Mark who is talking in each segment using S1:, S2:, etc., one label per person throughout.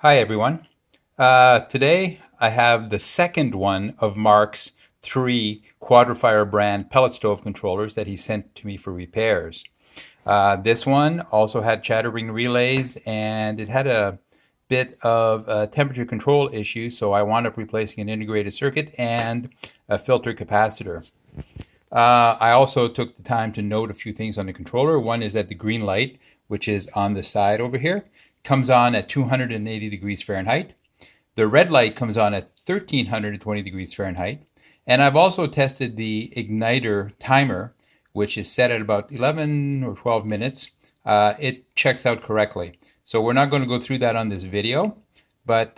S1: Hi everyone. Today I have the second one of Mark's 3 QuadraFire brand pellet stove controllers that he sent to me for repairs. This one also had chatter ring relays and it had a bit of a temperature control issue, so I wound up replacing an integrated circuit and a filter capacitor. I also took the time to note a few things on the controller. One is that the green light, which is on the side over here, comes on at 280 degrees Fahrenheit. The red light comes on at 1320 degrees Fahrenheit. And I've also tested the Igniter timer, which is set at about 11 or 12 minutes. It checks out correctly. So we're not going to go through that on this video, but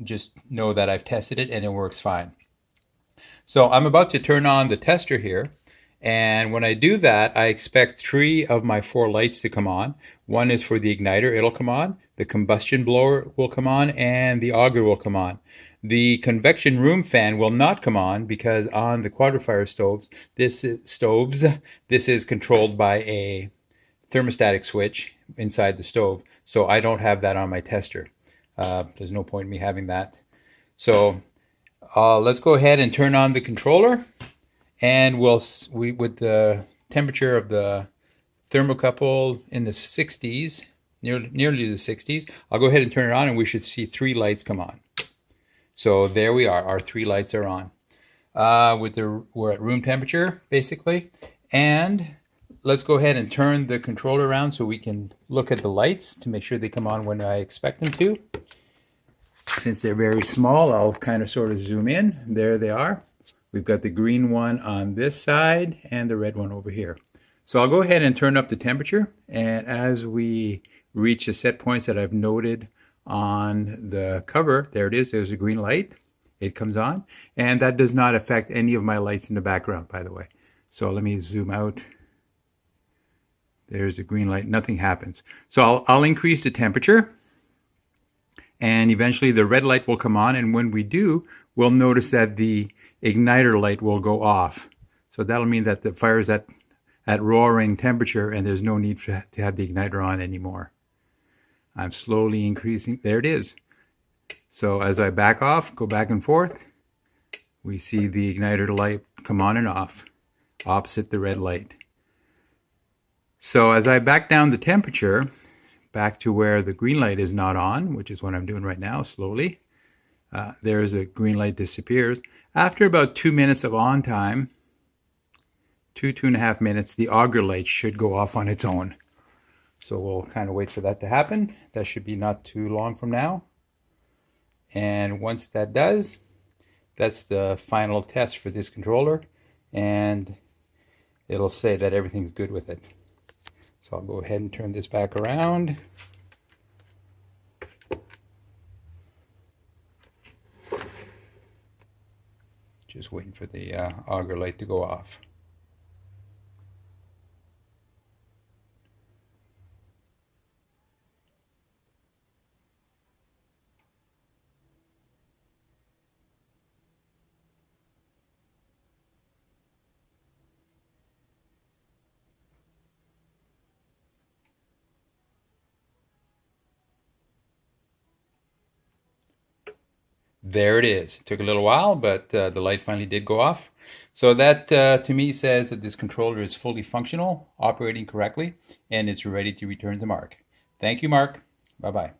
S1: just know that I've tested it and it works fine. So I'm about to turn on the tester here, and when I do that, I expect 3 of my 4 lights to come on. One is for the igniter, it'll come on, the combustion blower will come on, and the auger will come on. The convection room fan will not come on because on the QuadraFire stoves, this is controlled by a thermostatic switch inside the stove, so I don't have that on my tester. There's no point in me having that. So let's go ahead and turn on the controller, and with the temperature of the thermocouple in the 60s, nearly the 60s, I'll go ahead and turn it on and we should see 3 lights come on. So there we are, our 3 lights are on. We're at room temperature basically, and let's go ahead and turn the controller around so we can look at the lights to make sure they come on when I expect them to. Since they're very small, I'll kind of sort of zoom in. There they are. We've got the green one on this side and the red one over here. So I'll go ahead and turn up the temperature, and as we reach the set points that I've noted on the cover, there it is, there's a green light. It comes on, and that does not affect any of my lights in the background, by the way. So let me zoom out. There's a green light, nothing happens. So I'll increase the temperature, and eventually the red light will come on, and when we do, we'll notice that the igniter light will go off. So that'll mean that the fire is at roaring temperature and there's no need to have the igniter on anymore. I'm slowly increasing. There it is. So as I back off, go back and forth, we see the igniter light come on and off, opposite the red light. So as I back down the temperature, back to where the green light is not on, which is what I'm doing right now, slowly. There's a green light disappears. After about 2 minutes of on time, 2.5 minutes, the auger light should go off on its own. So we'll kind of wait for that to happen. That should be not too long from now. And once that does, that's the final test for this controller, and it'll say that everything's good with it. So I'll go ahead and turn this back around. Just waiting for the auger light to go off. There it is. It took a little while, but the light finally did go off. So that to me says that this controller is fully functional, operating correctly, and it's ready to return to Mark. Thank you, Mark. Bye-bye.